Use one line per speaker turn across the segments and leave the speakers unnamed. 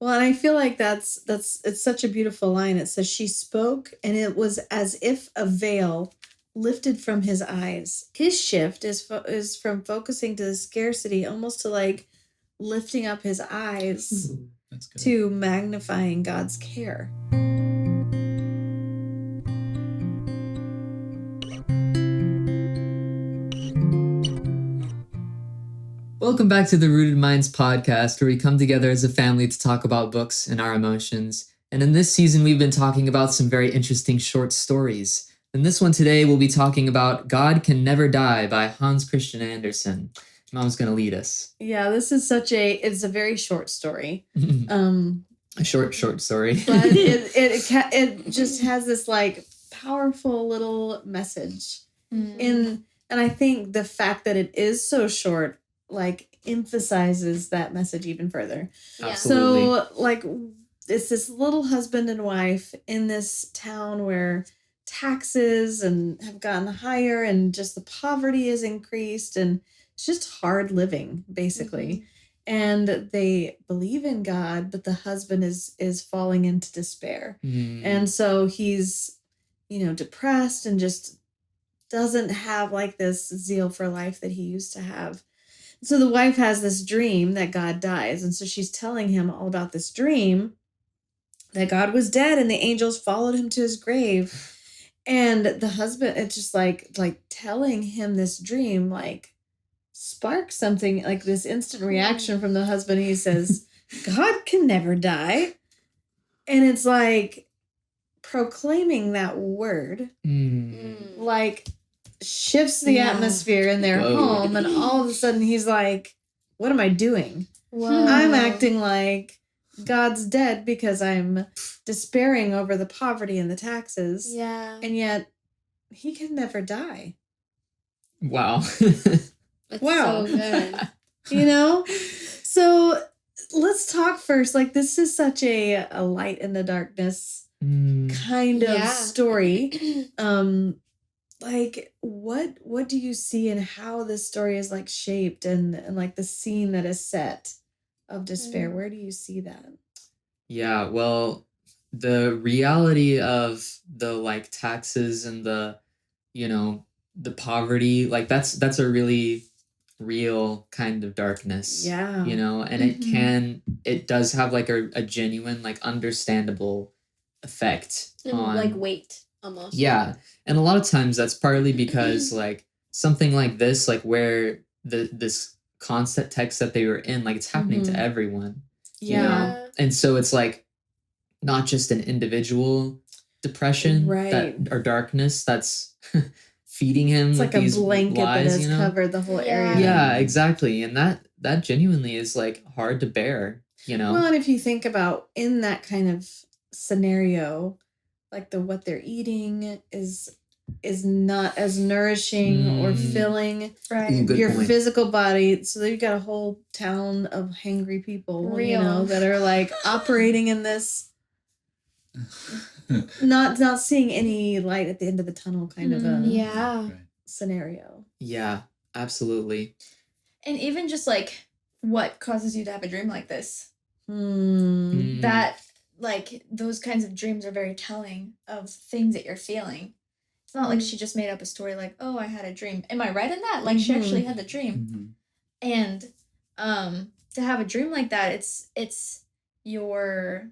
Well, and I feel like it's such a beautiful line. It says she spoke and it was as if a veil lifted from his eyes. His shift is from focusing to the scarcity almost to like lifting up his eyes to magnifying God's care.
Welcome back to the Rooted Minds podcast, where we come together as a family to talk about books and our emotions. And in this season, we've been talking about some very interesting short stories. In this one today, we'll be talking about God Can Never Die by Hans Christian Andersen. Mom's going to lead us.
Yeah, this is it's a very short story.
A short story.
But it just has this like powerful little message. And I think the fact that it is so short like emphasizes that message even further.
Yeah.
So like it's this little husband and wife in this town where taxes and have gotten higher and just the poverty is increased and it's just hard living basically. And they believe in God, but the husband is falling into despair. And so he's, depressed and just doesn't have like this zeal for life that he used to have. So the wife has this dream that God dies. And so she's telling him all about this dream that God was dead and the angels followed him to his grave. And the husband, it's just like telling him this dream, like sparks something, like this instant reaction from the husband. He says, God can never die. And it's like proclaiming that word, like shifts the atmosphere in their home. And all of a sudden he's like, what am I doing? I'm acting like God's dead because I'm despairing over the poverty and the taxes.
Yeah.
And yet he can never die.
Wow.
Wow.
So good.
So let's talk first. Like this is such a light in the darkness kind of story. Like what do you see in how this story is like shaped and like the scene that is set of despair? Where do you see that?
Yeah, well, the reality of the like taxes and the the poverty, like that's a really real kind of darkness.
Yeah.
And it does have like a genuine, like understandable effect on
like weight almost.
Yeah. And a lot of times that's partly because like something like this, like where this constant text that they were in, like it's happening to everyone.
Yeah.
And so it's like not just an individual depression or darkness that's feeding him.
It's
with
like a
these
blanket
lies,
that has covered the whole area.
Yeah, exactly. And that genuinely is like hard to bear,
Well, and if you think about in that kind of scenario, like what they're eating is not as nourishing or filling your physical body. So you've got a whole town of hangry people, that are like operating in this not seeing any light at the end of the tunnel kind of a scenario.
Yeah, absolutely.
And even just like what causes you to have a dream like this? That like those kinds of dreams are very telling of things that you're feeling. It's not like she just made up a story like, oh, I had a dream. Am I right in that? Like she actually had the dream. And to have a dream like that, it's your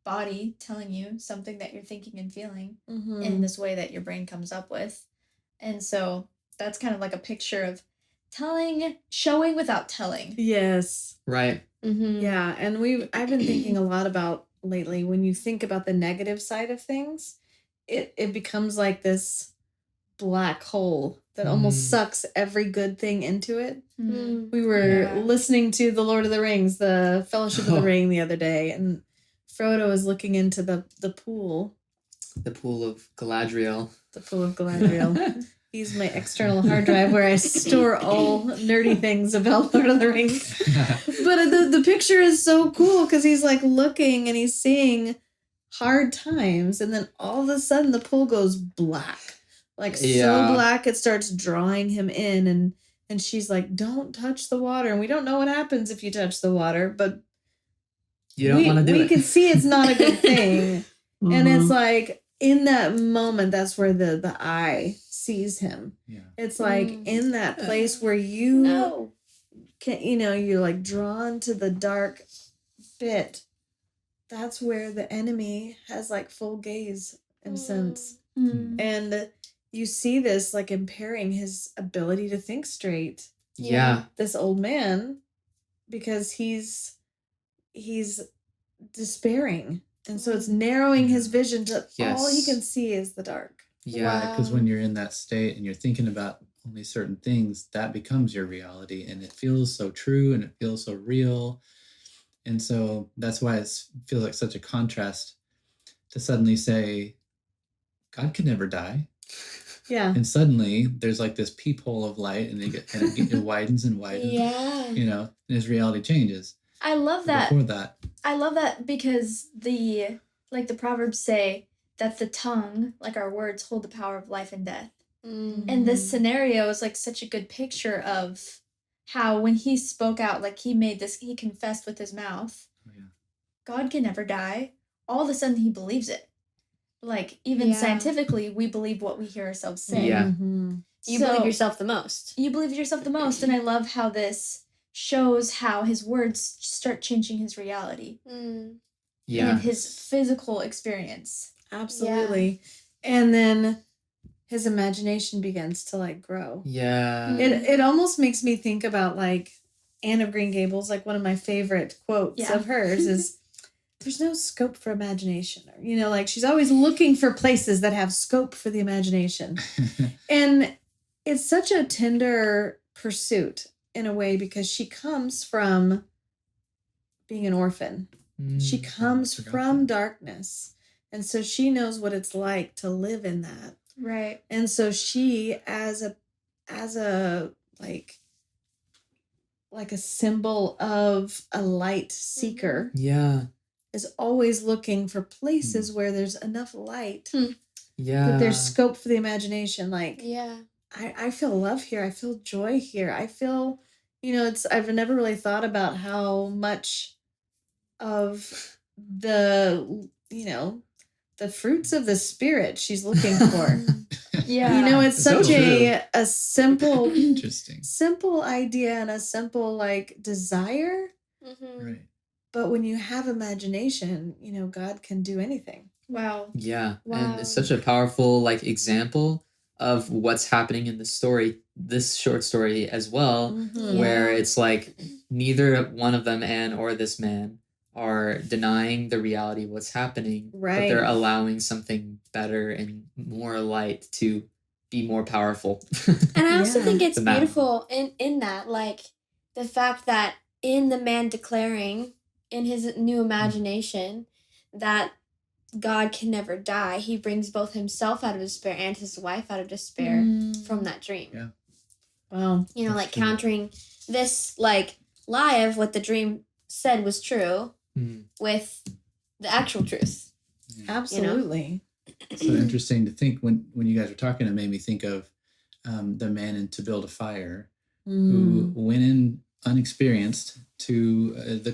body telling you something that you're thinking and feeling in this way that your brain comes up with. And so that's kind of like a picture of showing without telling.
Yes.
Right.
Yeah. And I've been thinking a lot about lately, when you think about the negative side of things, it becomes like this black hole that almost sucks every good thing into it. We were listening to The Lord of the Rings, the Fellowship of the Ring the other day, and Frodo is looking into the pool.
The pool of Galadriel.
The pool of Galadriel. He's my external hard drive where I store all nerdy things about Lord of the Rings. But the picture is so cool because he's like looking and he's seeing hard times, and then all of a sudden the pool goes black. Like so black it starts drawing him in, and she's like, don't touch the water. And we don't know what happens if you touch the water, but
You don't want to do
we
it.
can see it's not a good thing. And it's
Mhm.
like in that moment, that's where the eye sees him.
Yeah.
It's like
Mm.
in that place where you
No.
can, you're like drawn to the dark bit. That's where the enemy has like full gaze and sense.
Mm.
And you see this like impairing his ability to think straight.
Yeah.
This old man, because he's despairing. And so it's narrowing his vision to all he
Yes.
can see is the dark.
Yeah.
Because when you're in that state and you're thinking about only certain things, that becomes your reality, and it feels so true and it feels so real. And so that's why it feels like such a contrast to suddenly say, God could never die.
Yeah.
And suddenly there's like this peephole of light, and it widens and widens,
Yeah.
and his reality changes.
I love that.
Before that,
I love that because the Proverbs say that the tongue, like our words, hold the power of life and death.
Mm.
And this scenario is like such a good picture of how when he spoke out, like he confessed with his mouth,
oh, yeah.
God can never die. All of a sudden he believes it. Like even
Yeah.
scientifically, we believe what we hear ourselves say.
Yeah.
Mhm.
You
So-
believe yourself the most.
You believe yourself the most, and I love how this shows how his words start changing his reality
Yeah.
and his physical experience.
Absolutely. And then his imagination begins to like grow.
Yeah.
It almost makes me think about like Anne of Green Gables, like one of my favorite quotes
Yeah.
of hers is there's no scope for imagination. Or, like she's always looking for places that have scope for the imagination. And it's such a tender pursuit in a way because she comes from being an orphan. She
Mm.
comes
forgot
from
that.
darkness. And so she knows what it's like to live in that.
Right.
And so she as a like a symbol of a light seeker
Yeah.
is always looking for places where there's enough light
Yeah.
that there's scope for the imagination. Like
Yeah.
I feel love here. I feel joy here. I feel, I've never really thought about how much of the, the fruits of the spirit she's looking for.
Yeah.
It's
So
such a simple
Interesting.
idea and a simple like desire.
Mm-hmm.
Right.
But when you have imagination, God can do anything.
Wow.
Yeah.
Wow.
And it's such a powerful like example of what's happening in the story, this short story as well,
Mhm.
where
Yeah.
it's like neither one of them, Anne or this man, are denying the reality of what's happening, but they're
Right.
allowing something better and more light to be more powerful.
And I also
Yeah.
think it's
The map.
beautiful in that, like, the fact that in the man declaring in his new imagination that God can never die, he brings both himself out of despair and his wife out of despair from that dream.
Yeah.
Wow.
That's
Like
true.
countering this like lie of what the dream said was true
Mm.
with the actual truth.
Absolutely.
So interesting to think when you guys were talking, it made me think of the man in To Build a Fire who went in unexperienced to the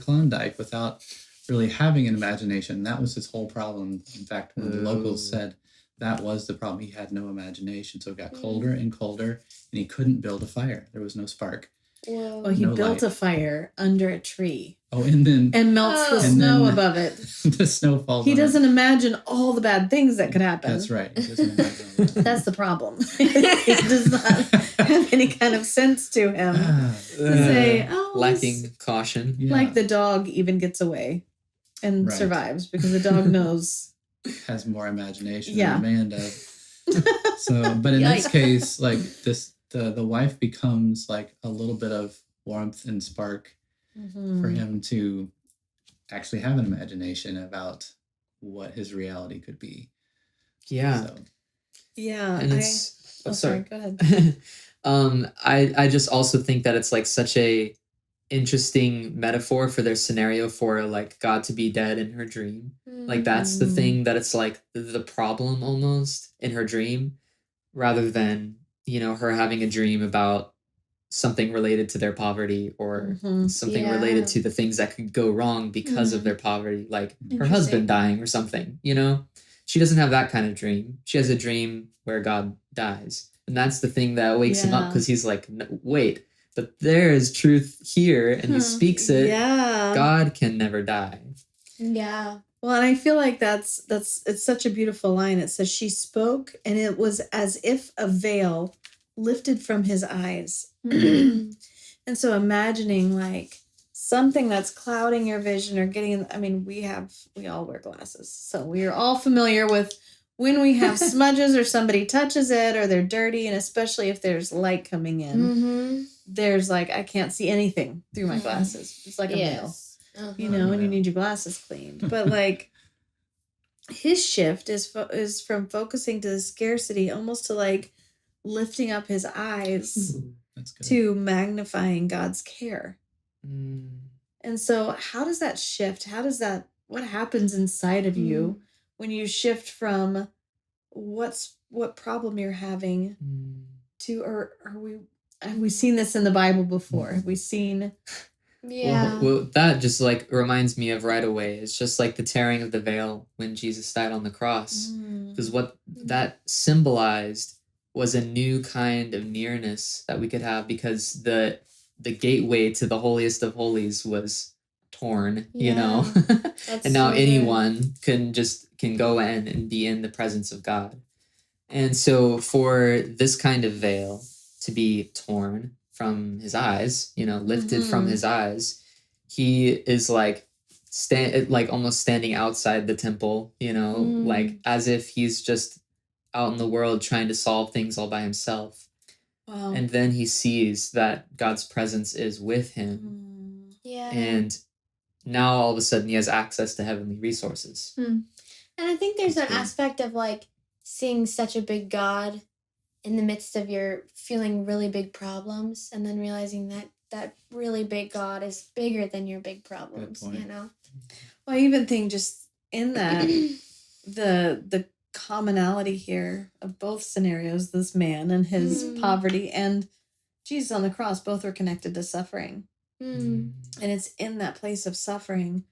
Klondike without really having an imagination. That was his whole problem. In fact, one of the locals said that was the problem. He had no imagination. So it got colder and colder, and he couldn't build a fire. There was no spark.
Whoa.
Well, he
No
built
light.
a fire under a tree
Oh, and then
and melts the
Oh.
And
snow
then-
above it.
the snow falls
He
on it.
doesn't imagine all the bad things that could happen.
That's right. He doesn't imagine all that.
That's the problem. It does not have any kind of sense to him
Ah,
to say, oh,
lacking caution.
yeah.
like the dog even gets away and
Right.
survives because the dog knows.
has more imagination
Yeah.
than the man does. So, but in this
Yikes.
case, like the wife becomes like a little bit of warmth and spark for him to actually have an imagination about what his reality could be.
Yeah.
So,
Yeah.
And it's
sorry. Go ahead.
I just also think that it's like such a interesting metaphor for their scenario for like God to be dead in her dream. Like that's the thing that it's like the problem almost in her dream, rather than her having a dream about something related to their poverty or something
Yeah.
related to the things that could go wrong because of their poverty, like her
Interesting.
husband dying or something, you know? She doesn't have that kind of dream. She has a dream where God dies. And that's the thing that wakes him up,
Yeah.
because he's like, "No, wait, but there is truth here," and he speaks it.
Yeah.
God can never die.
Yeah.
Well, and I feel like that's it's such a beautiful line. It says she spoke, and it was as if a veil lifted from his eyes. And so imagining like something that's clouding your vision or getting, I mean, we all wear glasses. So we are all familiar with when we have smudges or somebody touches it or they're dirty, and especially if there's light coming in, there's like, I can't see anything through my glasses. It's like a veil. You know, and you need your glasses cleaned. But like his shift is from focusing to the scarcity almost to like lifting up his eyes
That's good.
to magnifying God's care.
Mm.
And so how does that shift? What happens inside of you when you shift from what problem you're having to, or have we seen this in the Bible before? Have we seen...
Yeah.
Well, that just like reminds me of right away. It's just like the tearing of the veil when Jesus died on the cross. Because what that symbolized was a new kind of nearness that we could have, because the gateway to the holiest of holies was torn, you know?
That's
And now
so good.
anyone can go in and be in the presence of God. And so for this kind of veil to be torn from his eyes, you know, lifted from his eyes, he is like almost standing outside the temple, you know, like as if he's just out in the world trying to solve things all by himself.
Wow.
And then he sees that God's presence is with him.
Yeah.
And now all of a sudden he has access to heavenly resources.
And I think there's
That's
an
good.
aspect of like seeing such a big God in the midst of your feeling really big problems, and then realizing that that really big God is bigger than your big problems,
point.
you know?
Well, I even think just in that, the commonality here of both scenarios, this man and his poverty and Jesus on the cross, both are connected to suffering. And it's in that place of suffering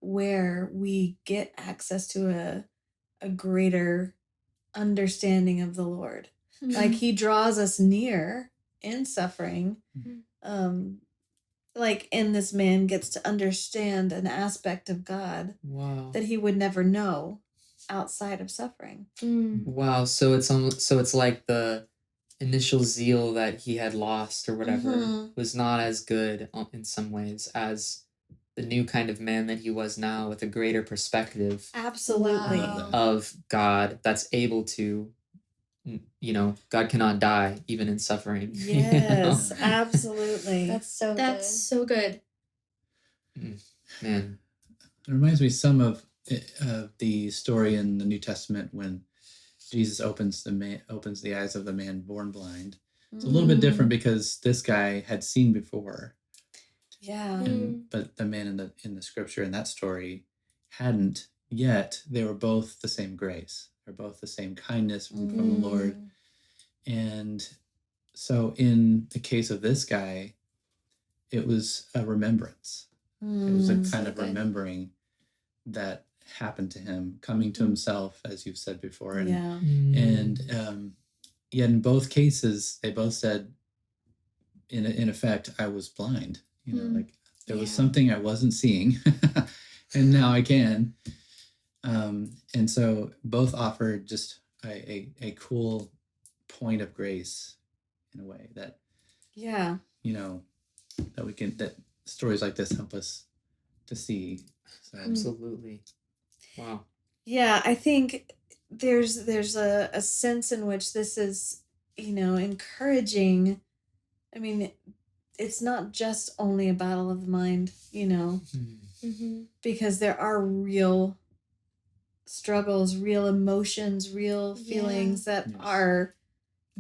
where we get access to a greater understanding of the Lord. Like he draws us near in suffering. Like, and this man gets to understand an aspect of God that he would never know outside of suffering.
Wow. So it's like the initial zeal that he had lost or whatever was not as good in some ways as the new kind of man that he was now, with a greater perspective
Absolutely.
Wow.
of God that's able to, you know, God cannot die even in suffering.
Yes, absolutely.
That's so
That's so good.
Man.
It reminds me some of the story in the New Testament when Jesus opens the eyes of the man born blind. It's a little bit different because this guy had seen before.
Yeah.
But the man in the scripture in that story hadn't yet. They were both the same grace. They're both the same kindness from the Lord. And so in the case of this guy, it was a remembrance. It was a kind of remembering that happened to him, coming to himself, as you've said before. And, and yet in both cases, they both said, in effect, I was blind. You know, like there was something I wasn't seeing, and now I can. And so both offered just a cool point of grace in a way that, you know, that stories like this help us to see. So,
Absolutely. Wow.
Yeah, I think there's a sense in which this is, you know, encouraging. I mean, it's not just only a battle of the mind, you know, because there are real struggles, real emotions, real feelings that are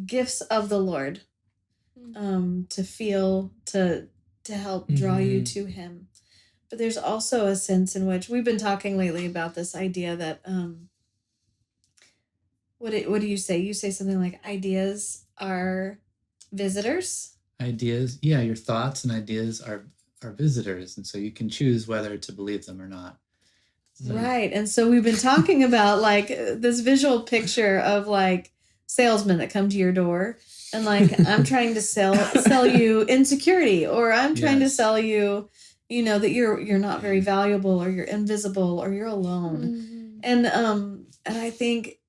gifts of the Lord, to feel, to help draw you to him. But there's also a sense in which we've been talking lately about this idea that, what do you say? You say something like ideas are visitors.
ideas, your thoughts and ideas are visitors, and so you can choose whether to believe them or not. So,
Right. And so we've been talking about like this visual picture of like salesmen that come to your door and like I'm trying to sell you insecurity, or I'm trying to
Yes.
sell you, that you're not very valuable, or you're invisible, or you're alone. And I think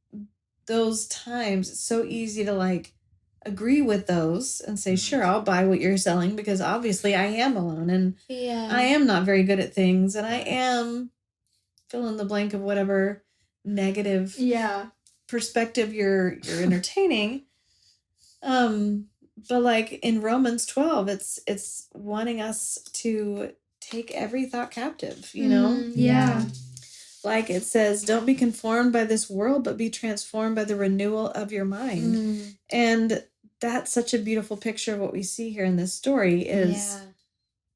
those times it's so easy to like agree with those and say, sure, I'll buy what you're selling, because obviously I am alone and I am not very good at things, and I am fill in the blank of whatever negative perspective you're entertaining. But like in Romans 12, it's wanting us to take every thought captive, Like it says, don't be conformed by this world, but be transformed by the renewal of your mind. And that's such a beautiful picture of what we see here in this story is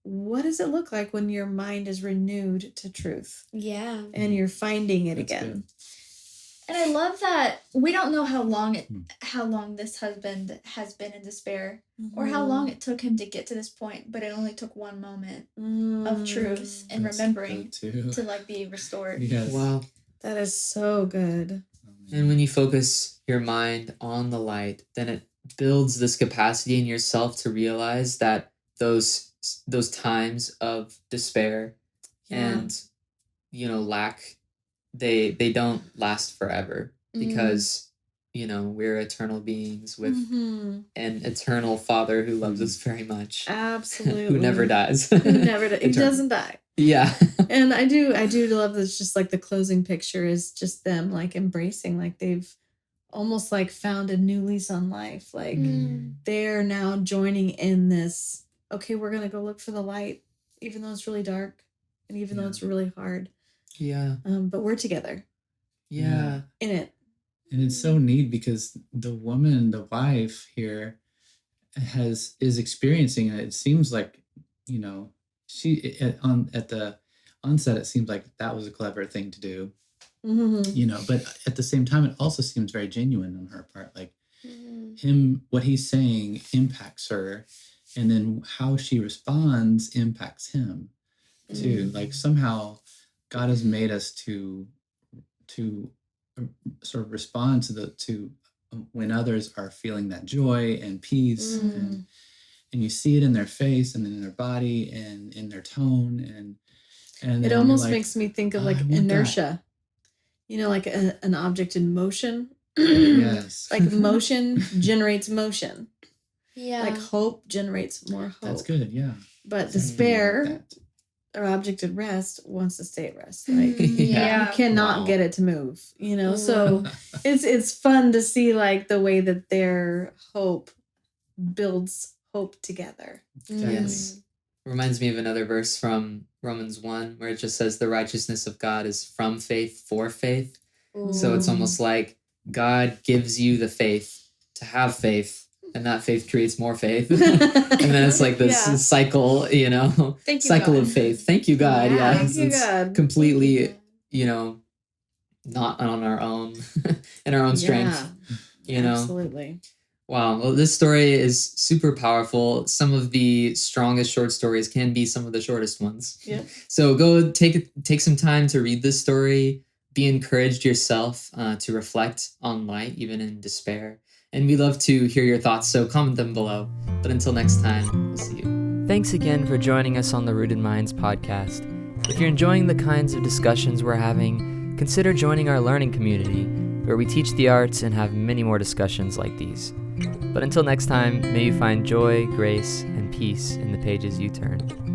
what does it look like when your mind is renewed to truth?
Yeah.
And you're finding it
That's
again.
good.
And I love that we don't know how long this husband has been in despair, or how long it took him to get to this point, but it only took one moment of truth and
That's
remembering
good too.
to like be restored.
Yes.
Wow.
That is so good.
And when you focus your mind on the light, then it builds this capacity in yourself to realize that those times of despair and lack, they don't last forever, because we're eternal beings with an eternal Father who loves us very much,
Absolutely.
who never dies.
He doesn't die.
Yeah.
And I do love this, just like the closing picture is just them like embracing, like they've almost like found a new lease on life. Like they're now joining in this, okay, we're going to go look for the light, even though it's really dark and even though it's really hard.
Yeah.
But we're together.
Yeah.
In it.
And it's so neat because the woman, the wife here, is experiencing it. It seems like, she at the onset, it seems like that was a clever thing to do. But at the same time, it also seems very genuine on her part. Like what he's saying impacts her, and then how she responds impacts him too. Like somehow God has made us to sort of respond to when others are feeling that joy and peace, and you see it in their face and in their body and in their tone, and
it almost makes me think of like inertia. Like an object in motion.
Yes.
Like motion generates motion.
Yeah.
Like hope generates more hope.
That's good, yeah.
But despair, or object at rest, wants to stay at rest. Like you cannot get it to move. So it's fun to see like the way that their hope builds hope together.
Yes. Reminds me of another verse from Romans 1 where it just says the righteousness of God is from faith for faith. So it's almost like God gives you the faith to have faith, and that faith creates more faith. And then it's like this cycle, cycle of faith. Thank you, God. Yeah.
Thank you, God.
Completely, not on our own, in our own strength,
Absolutely.
Wow. Well, this story is super powerful. Some of the strongest short stories can be some of the shortest ones.
Yeah.
So go take some time to read this story. Be encouraged yourself to reflect on light, even in despair. And we love to hear your thoughts, so comment them below. But until next time, we'll see you. Thanks again for joining us on the Rooted Minds podcast. If you're enjoying the kinds of discussions we're having, consider joining our learning community, where we teach the arts and have many more discussions like these. But until next time, may you find joy, grace, and peace in the pages you turn.